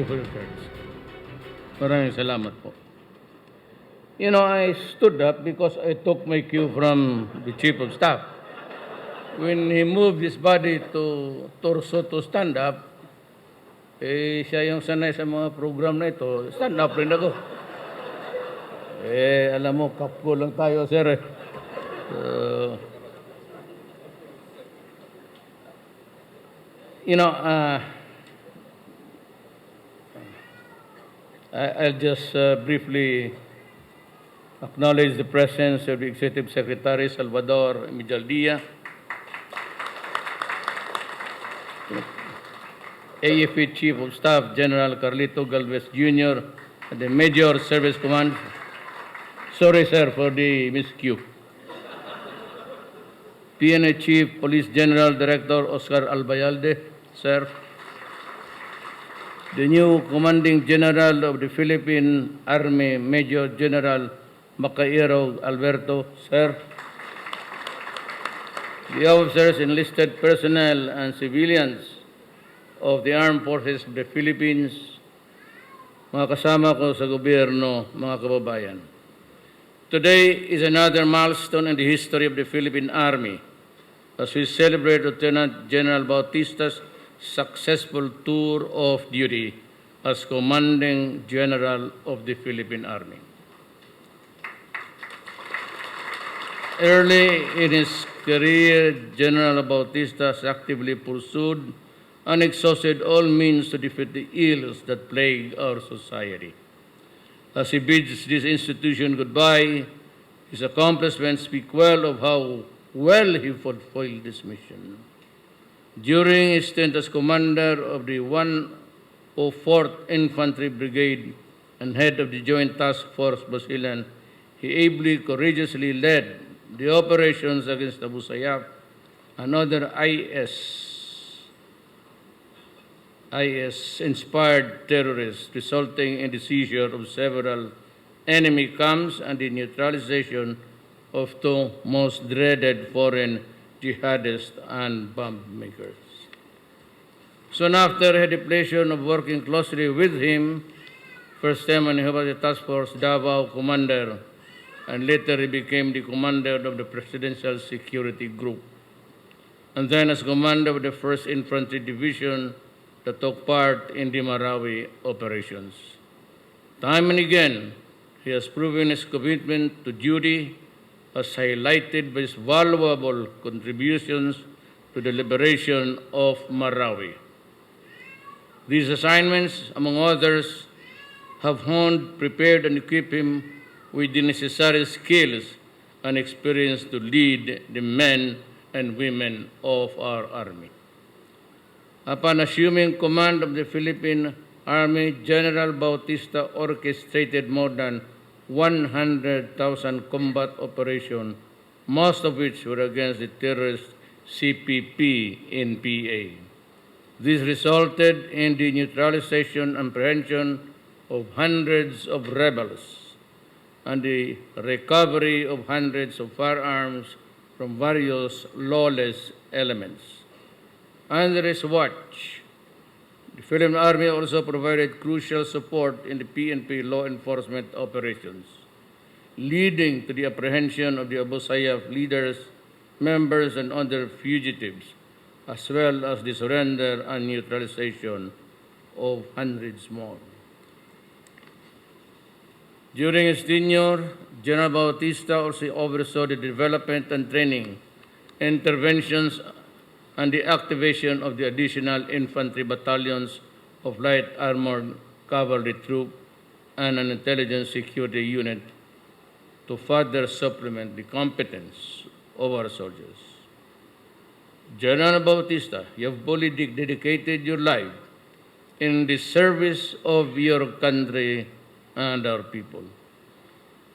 you for your courtesy. Maraming salamat po. You know, I stood up because I took my cue from the Chief of Staff. When he moved his body to torso to stand up, siya yung sanay sa mga program na ito, stand up rin ako. Alam mo, kapko lang tayo, sir. You know, I'll just briefly acknowledge the presence of the Executive Secretary Salvador Mijaldia, AFP Chief of Staff General Carlito Galvez Jr., and the Major Service Command. Sorry, sir, for the miscue. PNA Chief Police General Director Oscar Albayalde, sir. The new Commanding General of the Philippine Army, Major General Macairog Alberto, sir. The officers, enlisted personnel, and civilians of the Armed Forces of the Philippines, mga kasama ko sa gobyerno, mga kababayan. Today is another milestone in the history of the Philippine Army as we celebrate Lieutenant General Bautista's successful tour of duty as Commanding General of the Philippine Army. Early in his career, General Bautista has actively pursued and exhausted all means to defeat the ills that plague our society. As he bids this institution goodbye, his accomplishments speak well of how well he fulfilled this mission. During his stint as commander of the 104th Infantry Brigade and head of the Joint Task Force Basilan, he ably, courageously led the operations against Abu Sayyaf and other IS-inspired terrorists, resulting in the seizure of several enemy camps and the neutralization of two most dreaded foreign jihadists and bomb makers. Soon after, I had the pleasure of working closely with him, first time when he was the Task Force Davao Commander, and later he became the commander of the Presidential Security Group, and then as commander of the 1st Infantry Division that took part in the Marawi operations. Time and again, he has proven his commitment to duty, as highlighted by his valuable contributions to the liberation of Marawi. These assignments, among others, have honed, prepared, and equipped him with the necessary skills and experience to lead the men and women of our Army. Upon assuming command of the Philippine Army, General Bautista orchestrated more than 100,000 combat operations, most of which were against the terrorist CPP in PA. This resulted in the neutralization and apprehension of hundreds of rebels and the recovery of hundreds of firearms from various lawless elements. Under his watch, the Philippine Army also provided crucial support in the PNP law enforcement operations, leading to the apprehension of the Abu Sayyaf leaders, members, and other fugitives, as well as the surrender and neutralization of hundreds more. During his tenure, General Bautista also oversaw the development and training, interventions, and the activation of the additional infantry battalions of light armored cavalry troop and an intelligence security unit to further supplement the competence of our soldiers. General Bautista, you have fully dedicated your life in the service of your country and our people.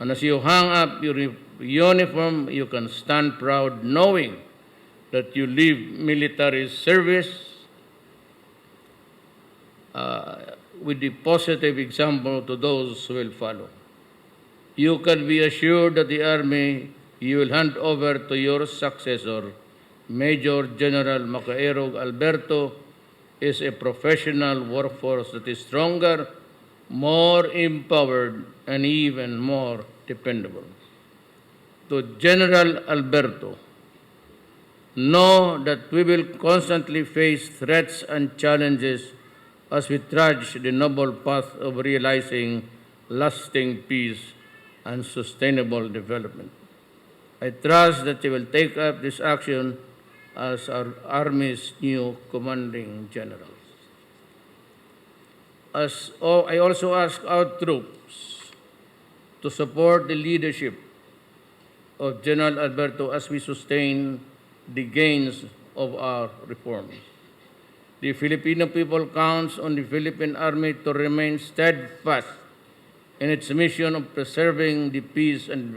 And as you hang up your uniform, you can stand proud knowing that you leave military service with the positive example to those who will follow. You can be assured that the Army you will hand over to your successor, Major General Macairog Alberto, is a professional workforce that is stronger, more empowered, and even more dependable. To General Alberto, know that we will constantly face threats and challenges as we trudge the noble path of realizing lasting peace and sustainable development. I trust that you will take up this action as our Army's new commanding general. I also ask our troops to support the leadership of General Alberto as we sustain the gains of our reforms. The Filipino people counts on the Philippine Army to remain steadfast in its mission of preserving the peace and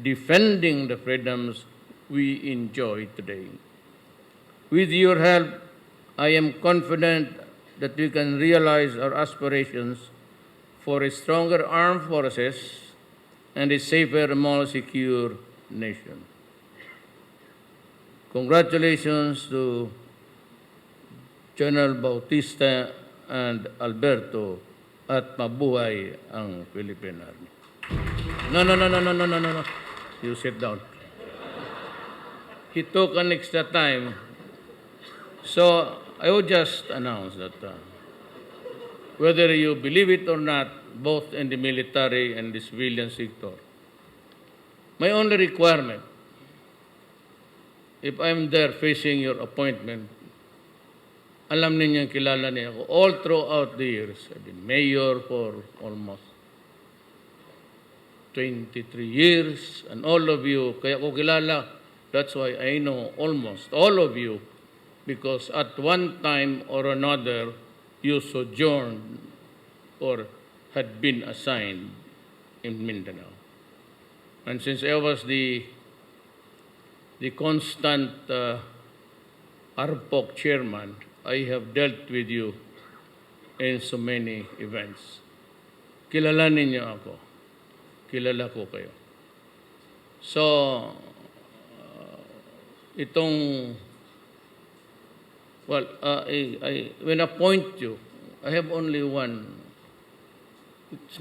defending the freedoms we enjoy today. With your help, I am confident that we can realize our aspirations for a stronger armed forces and a safer, more secure nation. Congratulations to General Bautista and Alberto at mabuhay ang Philippine Army. No. You sit down. He took an extra time. So I would just announce that whether you believe it or not, both in the military and the civilian sector, my only requirement, if I'm there facing your appointment, alam ninyo, kilala niyo ako. All throughout the years, I've been mayor for almost 23 years, and all of you, kaya ko kilala, that's why I know almost all of you, because at one time or another, you sojourned or had been assigned in Mindanao. And since I was the constant ARPOC chairman, I have dealt with you in so many events. Kilala ninyo ako. Kilala ko kayo. So, itong, well, when I appoint you, I have only one. It's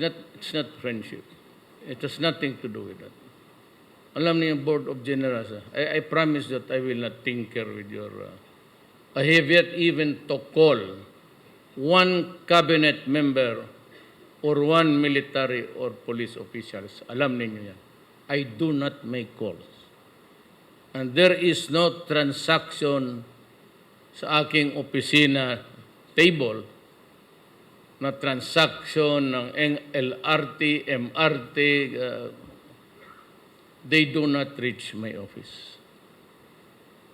not friendship. It has nothing to do with that. Alam niyo, Board of Generals, I promise that I will not tinker with your... I have yet even to call one cabinet member or one military or police officials. Alam ninyo yan. I do not make calls. And there is no transaction sa aking opisina table na transaction ng LRT, MRT, they do not reach my office.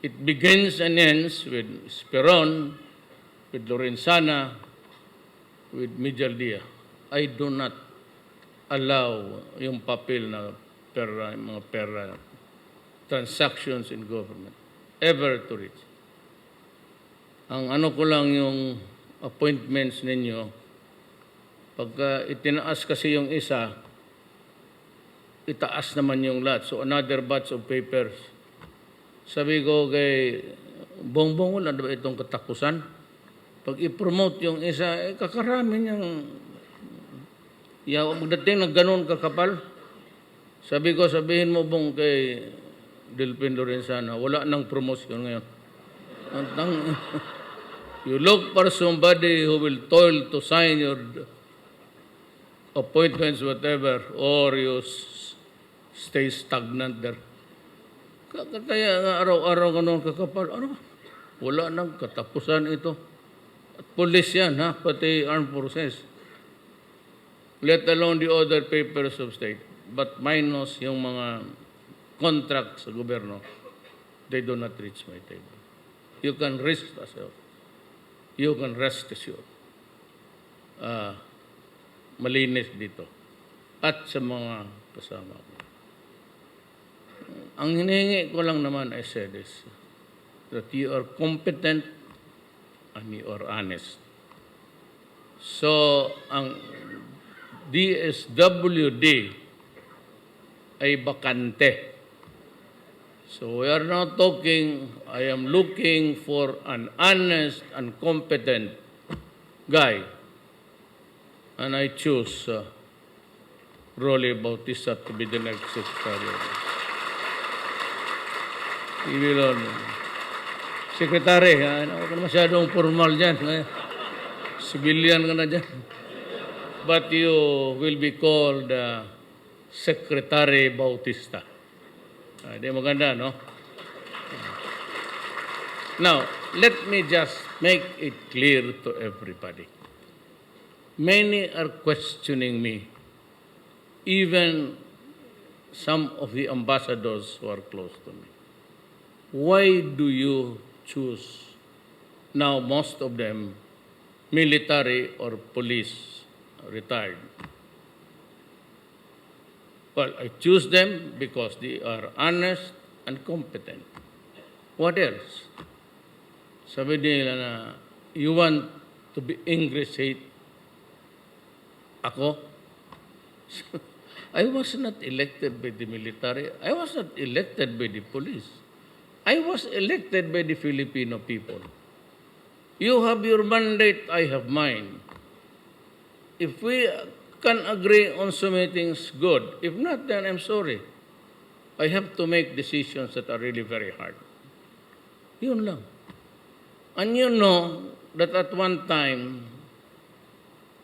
It begins and ends with Speron, with Lorenzana, with Mijaldea. I do not allow yung papel na pera, mga pera, transactions in government, ever to reach. Ang ano ko lang yung appointments ninyo, pagka itinaas kasi yung isa, itaas naman yung lahat. So another batch of papers. Sabi ko kay Bongbong, wala ba itong katapusan? Pag i-promote yung isa, kakarami niyang magdating na ganun kakapal. Sabi ko, sabihin mo Bong kay Delpin Lorenzana, wala nang promotion ngayon. You look for somebody who will toil to sign your appointments, whatever, or you stay stagnant there. Kaya araw-araw ganun kakapal. Ano? Wala nang katapusan ito. At police yan, ha? Pati armed forces. Let alone the other papers of state. But minus yung mga contracts sa gobyerno, they do not reach my table. You can rest assured. You can rest assured. Malinis dito. At sa mga kasama ko. Ang hinihingi ko lang naman, I said is that you are competent and you are honest. So, ang DSWD ay bakante. So we are not talking, I am looking for an honest and competent guy. And I choose Rolly Bautista to be the next secretary. He will secretary, ako na masyadong formal dyan. Civilian ka na dyan. But you will be called Secretary Bautista. Di maganda, no? Now, let me just make it clear to everybody. Many are questioning me, even some of the ambassadors who are close to me. Why do you choose, now most of them, military or police retired? Well, I choose them because they are honest and competent. What else? Sabi nila na, you want to be English hate? Ako? I was not elected by the military. I was not elected by the police. I was elected by the Filipino people. You have your mandate, I have mine. If we can agree on so many things, good. If not, then I'm sorry. I have to make decisions that are really very hard. Yun lang. And you know that at one time,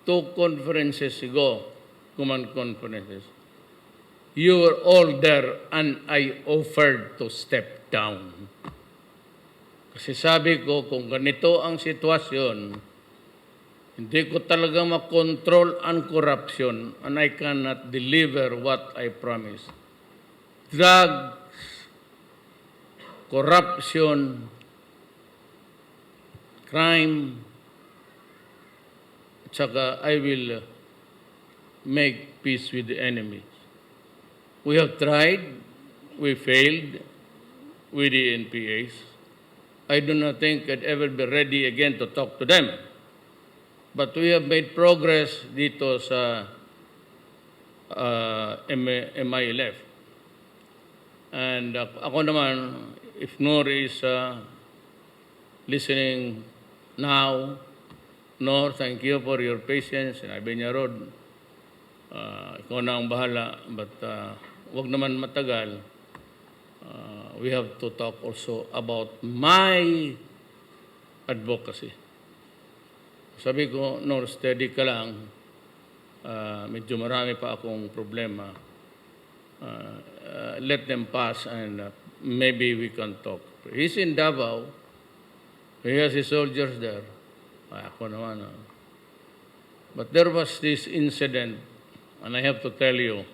2 conferences ago, command conferences, you were all there and I offered to step down. Kasi sabi ko, kung ganito ang sitwasyon, hindi ko talaga makontrol ang corruption and I cannot deliver what I promised. Drugs, corruption, crime, at saka I will make peace with the enemy. We have tried, we failed with the NPAs. I do not think I'd ever be ready again to talk to them. But we have made progress dito sa MILF. And ako naman, if Noor is listening now, Noor, thank you for your patience in Albania Road. Ikaw na ang bahala, but wag naman matagal. We have to talk also about my advocacy. Sabi ko, Noor, steady ka lang. Medyo marami pa akong problema. Let them pass and maybe we can talk. He's in Davao. He has his soldiers there. Ako naman. But there was this incident, and I have to tell you,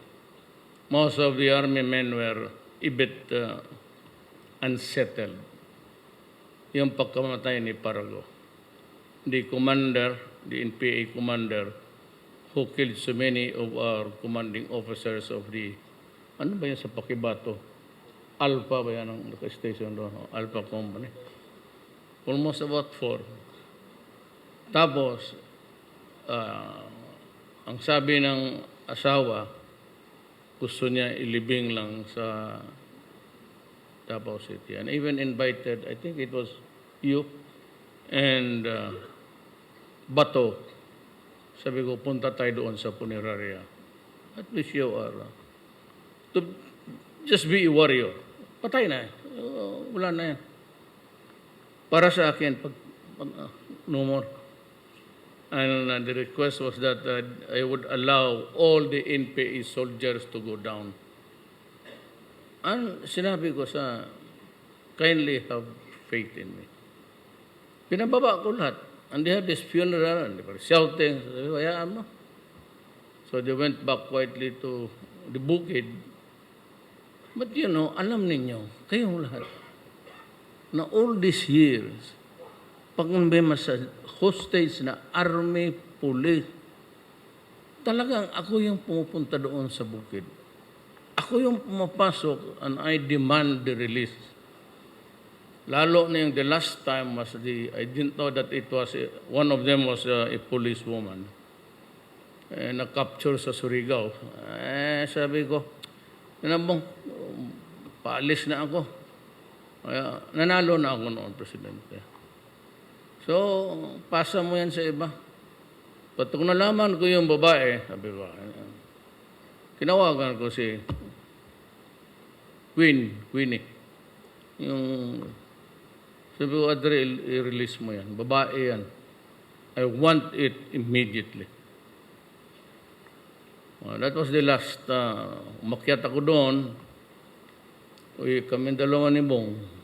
most of the army men were a bit unsettled. Yung pagkamatay ni Parago. The commander, the NPA commander, who killed so many of our commanding officers of the, ano ba yan sa Pakibato? Alpha ba yan ang station doon? Alpha Company. Almost about 4. Tapos, ang sabi ng asawa, gusto niya ilibing lang sa Davao City. And even invited, I think it was you, and Bato. Sabi ko, punta tayo doon sa funeraria. At least you are, to just be a warrior. Patay na. Wala na yan. Para sa akin, no more. And the request was that I would allow all the NPA soldiers to go down. And sinabi ko sa, kindly have faith in me. Pinababa ko lahat. And they had this funeral, and they were shouting, hayaan mo. So they went back quietly to the bukid. But you know, alam ninyo, kayong lahat, na all these years, pag may masa hostage na army, police, talagang ako yung pumupunta doon sa bukid. Ako yung pumapasok and I demand the release. Lalo na yung the last time was I didn't know that it was, one of them was a police woman. Na-capture sa Surigao. Sabi ko, paalis na ako. Kaya nanalo na ako noon, Presidente. So, pasa mo yan sa iba. Pag nalaman ko yung babae, sabi ko, tinawagan ko si Queenie. Yung, sabi ko, Adre, i-release mo yan. Babae yan. I want it immediately. That was the last, umakyat ako doon. Kami dalawa ni Bong.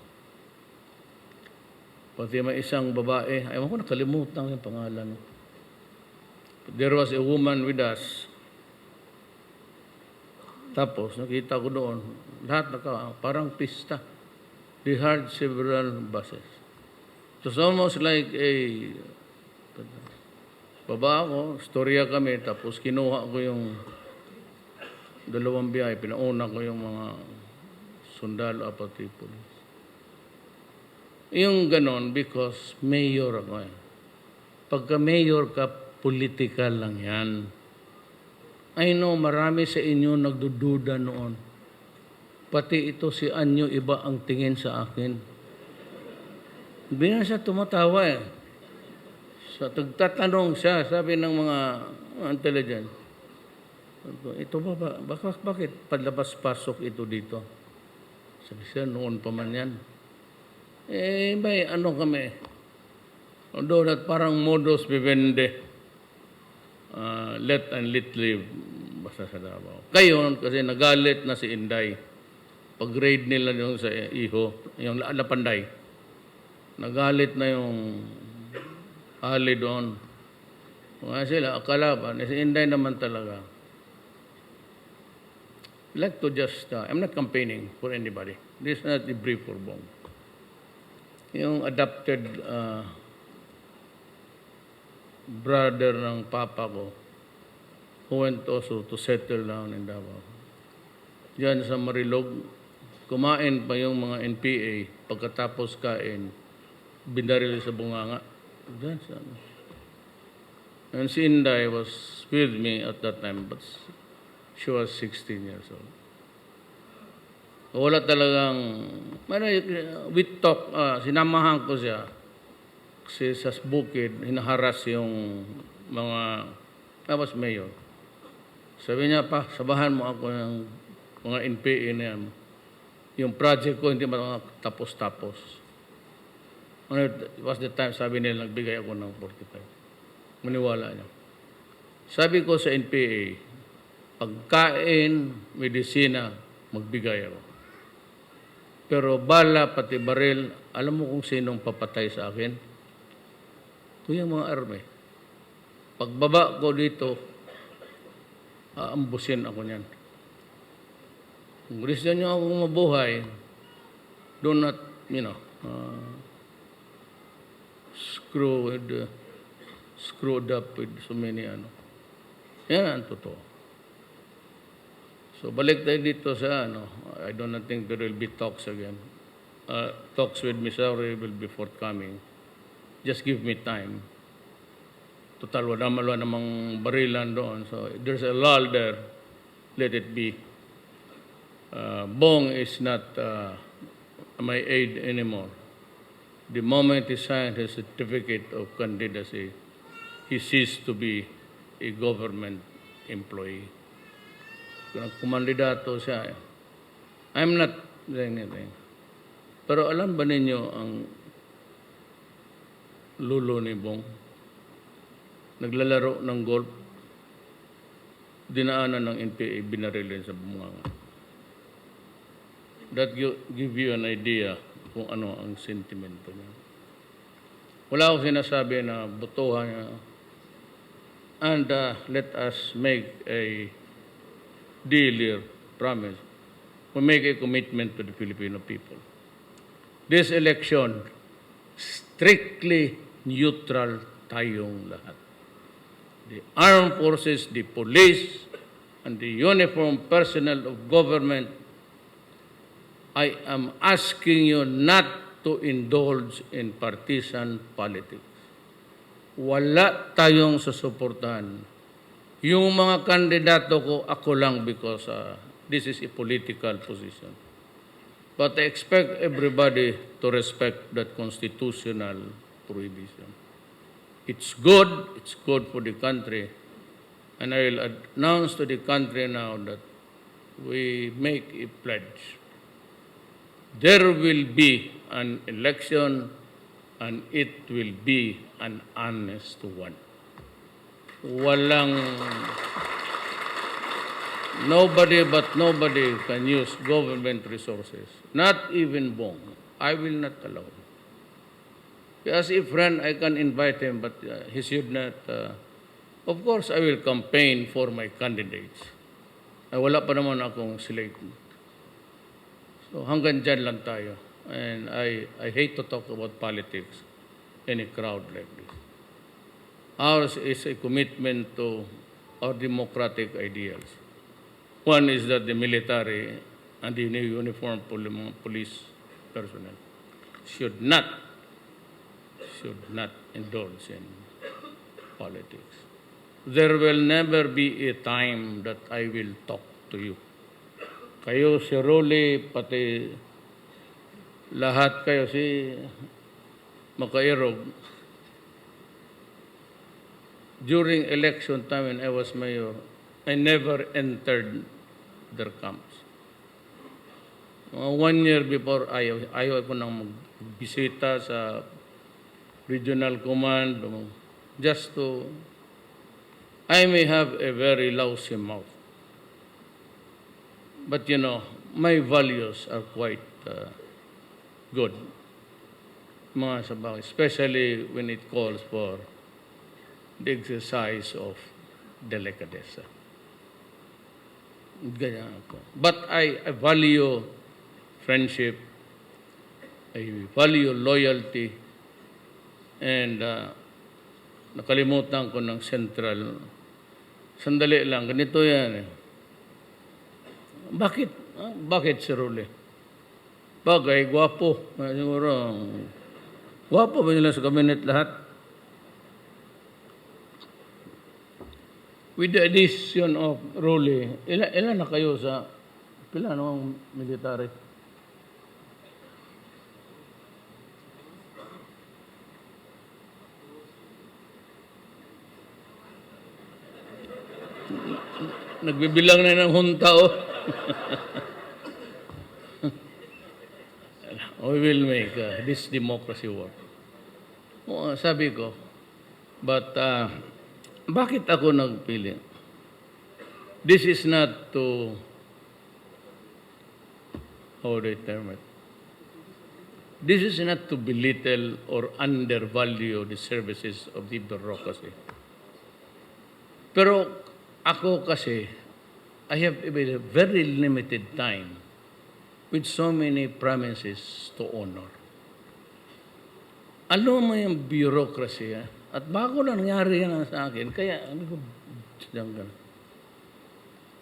Pati may isang babae, ayaw ko nakalimutan yung pangalan. There was a woman with us. Tapos, nakita ko doon, lahat parang pista. They had several buses. It was almost like a, baba ako, storya kami, tapos kinuha ko yung dalawang biyahe, pinauna ko yung mga sundalo, pati police. Yung ganon, because mayor ako eh. Pagka mayor ka, political lang yan. I know, marami sa inyo nagdududa noon. Pati ito si Anyo, iba ang tingin sa akin. Hindi na siya tumatawa eh. So, tagtatanong siya, sabi ng mga intelligent, ito ba, bakit padlabas-pasok ito dito? Sabi siya, noon pa man yan. May ano kami, doon at parang modus vivendi, let and let live, basta sa Davao. Ngayon, kasi nagalit na si Inday, pag-raid nila yung sa Iho, yung Lapanday, nagalit na yung hali doon. Kung sila, kalaban, si Inday naman talaga. I'd like to just, I'm not campaigning for anybody. This is not a brief for Bong. Yung adopted brother ng papa ko, who went also to settle down in Davao. Diyan sa Marilog, kumain pa yung mga NPA, pagkatapos kain, binaril sa bunganga. Diyan sa ano. And si Inday was with me at that time, but she was 16 years old. Wala talagang, we talk, sinamahan ko siya kasi sa bukid, hinaharas yung mga, tapos mayor. Sabi niya pa, sabahan mo ako ng mga NPA na yan. Yung project ko hindi matapos-tapos. It was the time, sabi nila, nagbigay ako ng 45. Maniwala niya. Sabi ko sa NPA, pagkain, medisina, magbigay ako. Pero bala, pati baril, alam mo kung sinong papatay sa akin? Ito yung mga army. Pagbaba ko dito, aambusin ako niyan. Kung gusto niyo akong mabuhay, do not, screwed up with so many, Yan ang totoo. So, balik tayo dito sa, I don't think there will be talks again. Talks with Missouri will be forthcoming. Just give me time. Total, wala namang barilan doon. So, there's a lull there. Let it be. Bong is not my aide anymore. The moment he signed his certificate of candidacy, he ceased to be a government employee. Kumandidato siya. I'm not saying anything. Pero alam ba ninyo ang lulo ni Bong? Naglalaro ng golf. Dinaanan ng NPA, binarilin sa bunganga. That give you an idea kung ano ang sentimento niya. Wala akong sinasabi na botohan niya. And let us make a deal here, promise. We make a commitment to the Filipino people. This election, strictly neutral tayong lahat. The armed forces, the police, and the uniformed personnel of government, I am asking you not to indulge in partisan politics. Wala tayong susuportahan. Yung mga kandidato ko, ako lang because this is a political position. But I expect everybody to respect that constitutional prohibition. It's good for the country, and I will announce to the country now that we make a pledge. There will be an election, and it will be an honest one. Nobody can use government resources, not even Bong. I will not allow. As a friend, I can invite him, but he should not. Of course, I will campaign for my candidates. Wala pa naman akong selected. So hanggang dyan lang tayo. And I hate to talk about politics in a crowd like this. Ours is a commitment to our democratic ideals. One is that the military and the uniformed police personnel should not indulge in politics. There will never be a time that I will talk to you. Kayo, si Rolly, pati lahat kayo, si Macairog. During election time when I was mayor, I never entered their camps. 1 year before, ayaw ko nang magbisita sa regional command, just to, I may have a very lousy mouth. But my values are quite good. Mga sabang, especially when it calls for the exercise of delicadeza. Ganyan ako. But I value friendship, I value loyalty, and nakalimutan ko ng central. Sandali lang, ganito yan. Bakit si Rolly? Bagay, gwapo. Siguro, gwapo ba nila sa kabinet lahat? With the addition of Rolly, ilan na kayo sa, pila namang military? Nagbibilang na ng hunta, oh. We will make this democracy work. Sabi ko, but bakit ako nagpili? This is not to, how do I term it? This is not to belittle or undervalue the services of the bureaucracy. Pero ako kasi, I have a very limited time with so many promises to honor. Alam mo yung bureaucracy, at bago lang nangyari yan sa akin, kaya,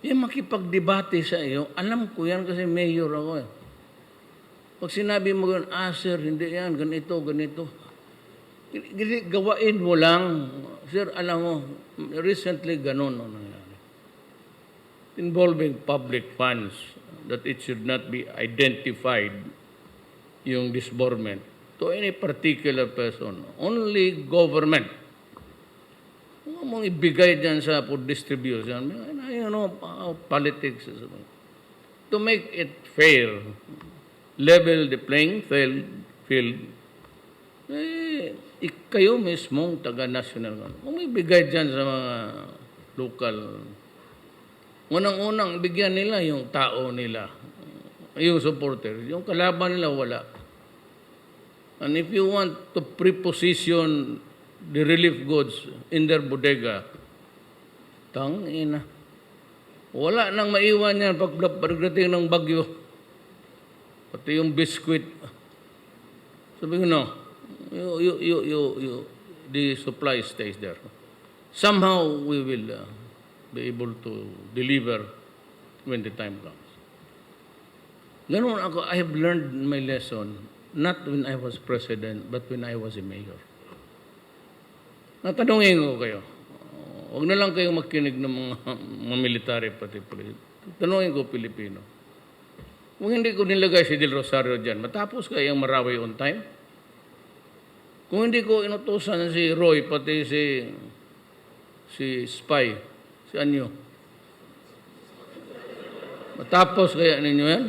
yung makipagdebate sa iyo, alam ko yan kasi mayor ako. Pag sinabi mo yun, sir, hindi yan, ganito. Gawain mo lang. Sir, alam mo, recently ganun nangyari. Involving public funds, that it should not be identified yung disbursement to any particular person. Only government. Huwag mong ibigay dyan sa for distribution. Politics. To make it fair, level the playing field, kayo mismong taga-national. Huwag mong ibigay dyan sa mga local. Unang-unang bigyan nila yung tao nila, yung supporter. Yung kalaban nila, wala. And if you want to preposition the relief goods in their bodega, tangina. Wala nang maiwan yan pagdating ng bagyo. Pati yung biscuit. Sabi ko, no, the supply stays there. Somehow we will be able to deliver when the time comes. Ganun ako, I have learned my lesson, not when I was president, but when I was a mayor. Natanungin ko kayo, huwag na lang kayong makinig ng mga military pati police. Tanungin ko, Pilipino. Kung hindi ko nilagay si Del Rosario dyan, matapos kaya ang Marawi on time? Kung hindi ko inutusan si Roy, pati si Spy, si Anyo, matapos kaya ninyo yan?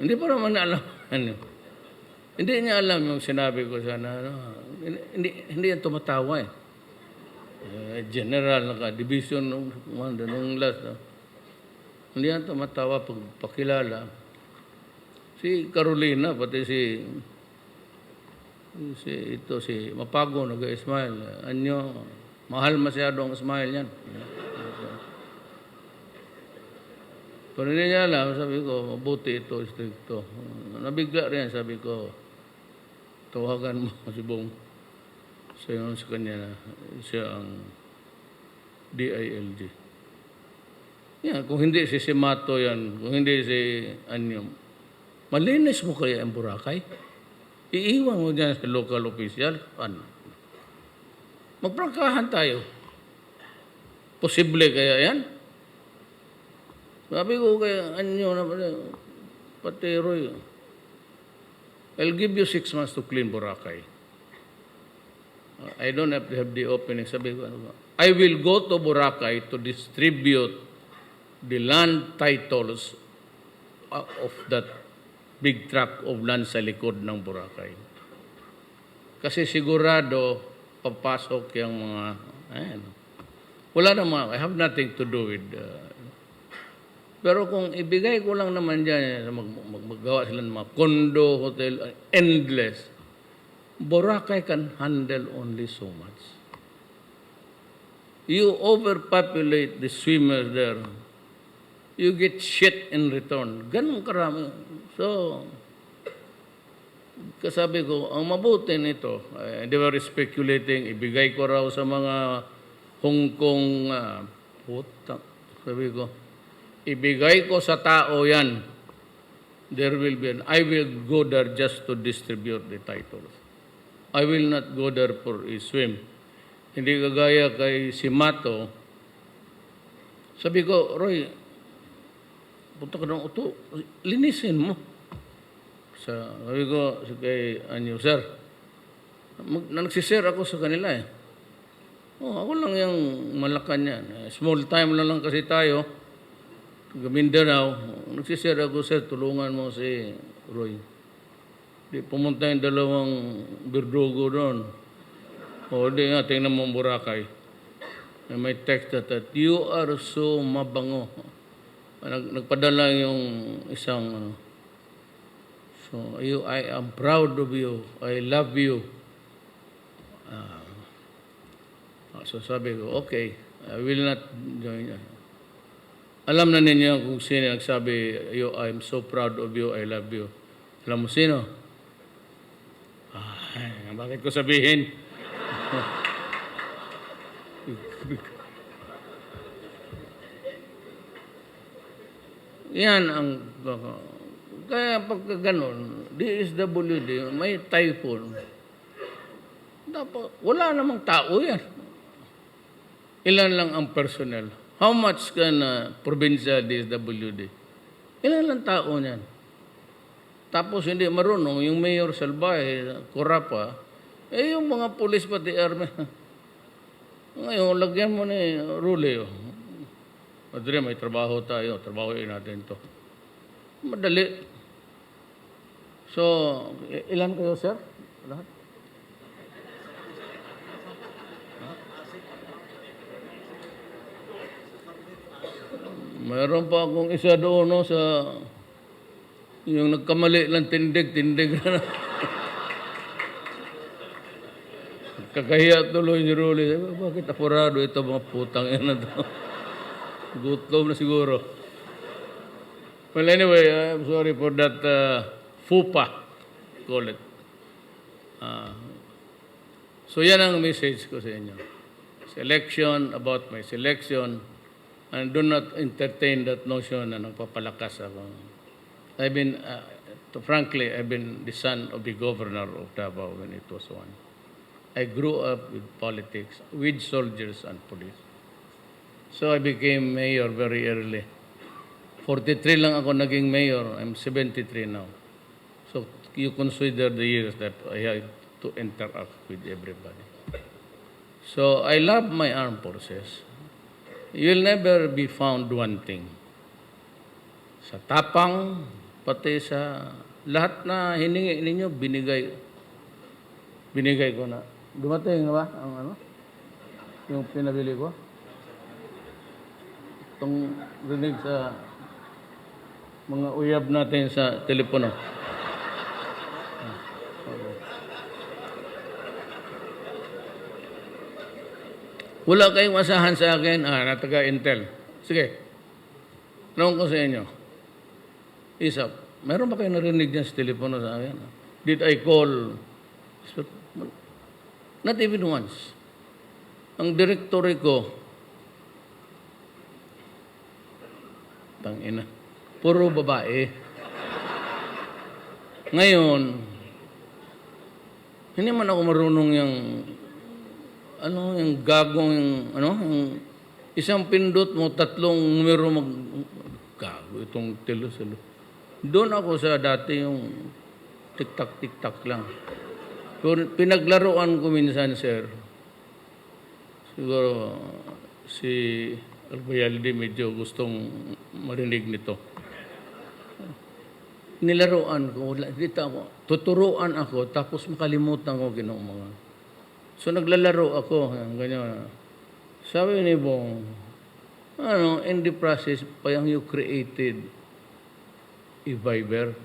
Hindi pa naman alam. Ano? Hindi niya alam yung sinabi ko sana. Ano? Hindi yan tumatawa eh. General, naka-division nung last. No? Hindi yan tumatawa pag pakilala. Si Carolina, pati si Mapago, nag-smile. Anyo, mahal masyado ang smile yan. Pero hindi niya alam, sabi ko, mabuti ito, stricto. Nabigla rin, sabi ko, tawagan mo si Bong. Sayon sa kanya na siya ang DILG. Yan, kung hindi si Simato yan, kung hindi si Anyong, malinis mo kaya ang Boracay? Iiwan mo dyan sa local official? Ano? Magprangkahan tayo. Posible kaya yan? Sabi ko kaya Anyo na pati Roy, I'll give you 6 months to clean Boracay. I don't have to have the opening. Sabi ko, I will go to Boracay to distribute the land titles of that big tract of land sa likod ng Boracay. Kasi sigurado, papasok yung mga, wala naman, I have nothing to do with, pero kung ibigay ko lang naman dyan, maggawa sila ng mga condo, hotel, endless, Boracay can handle only so much. You overpopulate the swimmers there. You get shit in return. Ganun karami. So, kasabi ko, ang mabuti nito, they were speculating, ibigay ko raw sa mga Hong Kong, sabi ko, ibigay ko sa tao yan. There will be I will go there just to distribute the titles. I will not go there for a swim. Hindi kagaya kay Simato. Sabi ko, Roy, punta ka ng uto, linisin mo. Sabi ko kay Anyo, sir, nagsishare ako sa kanila eh. Ako lang yung Malacan yan. Small time lang kasi tayo. Mindanao, nagsishare ako, sir, tulungan mo si Roy. Di pumunta yung dalawang birdugo doon. Di nga, tingnan mo ang Boracay. May text that you are so mabango. Nagpadala yung isang, I am proud of you. I love you. So sabi ko, okay, I will not join. Alam na ninyo kung sino nagsabi, I'm so proud of you, I love you. Alam mo sino? Bakit ko sabihin? Yan ang, kaya pagka ganon, DSWD, may typhoon. Dapat, wala namang tao yan. Ilan lang ang personnel. How much can provincial DSWD? Ilan lang tao niyan? Tapos hindi marunong, yung mayor salbahe, kurapa, yung mga pulis pati army. Ngayon, lagyan mo ni Rule. Rodrigo, may trabaho tayo, trabahoin natin to. Madali. So, ilan kayo, sir? Lahat? Mayroon pa akong isa doon no, sa yung nagkamali lang tindig na. Kakahiya tuloy ni Rolly. Bakit apurado ito mga putang yan na to? Gutom na siguro. Well, anyway, I'm sorry for that FUPA, call it. So yan ang message ko sa inyo. Selection, about my selection, and do not entertain that notion na nagpapalakas ako. Frankly, I've been the son of the governor of Davao when it was one. I grew up with politics, with soldiers and police. So I became mayor very early. 43 lang ako naging mayor. I'm 73 now. So you consider the years that I have to interact with everybody. So I love my armed forces. You'll never be found wanting. Sa tapang, pati sa lahat na hiningi ninyo, binigay ko na. Dumating na ba ang ano? Yung pinabili ko? Itong rinig sa mga uyab natin sa telepono. Wala kayong masahan sa akin, na taga-Intel. Sige, tanong ko sa inyo. Isa, meron ba kayo narinig dyan sa telepono sa akin? Did I call? Not even once. Ang direktory ko, tangina, puro babae. Ngayon, hindi man ako marunong yung yung gagong, yung isang pindot mo, tatlong numero gago, itong telo-selo. Doon ako sa dati yung tik-tak lang. Pero pinaglaruan ko minsan, sir. Siguro, si Albayalde medyo gustong marinig nito. Nilaruan ko, dito ako, tuturuan ako, tapos makalimutan ko ginawa. So naglalaro ako, ganyan. Sabi ni Bong, in the process, parang you created a Viber.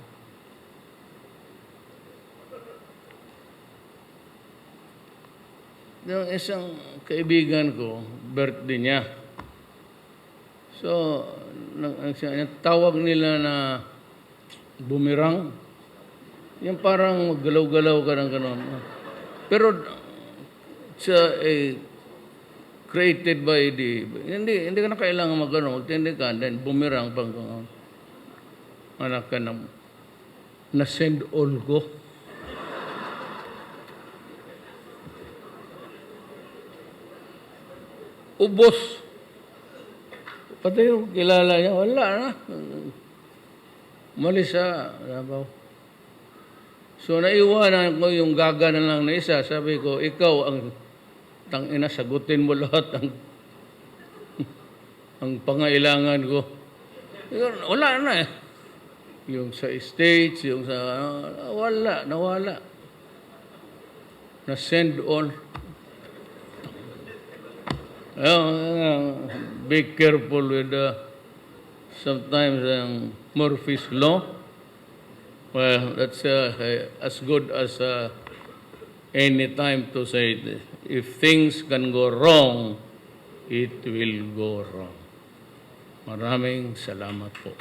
Yung isang kaibigan ko, birthday niya. So, tawag nila na bumirang. Yung parang maggalaw-galaw ka ng gano'n. Pero, created by hindi ka na kailangan magtindi ka, then bumirang pang anak ka ng na-send all ko. Ubos. Pati yung kilala niya, wala na. Umalis sa Davao. So naiwanan ko yung gaga na lang na isa. Sabi ko, ikaw ang tangina, sagutin mo lahat ang pangailangan ko. Wala na eh. Yung sa states, yung sa nawala. Na-send all. Be careful with sometimes Murphy's Law. Well, that's as good as any time to say this. If things can go wrong, it will go wrong. Maraming salamat po.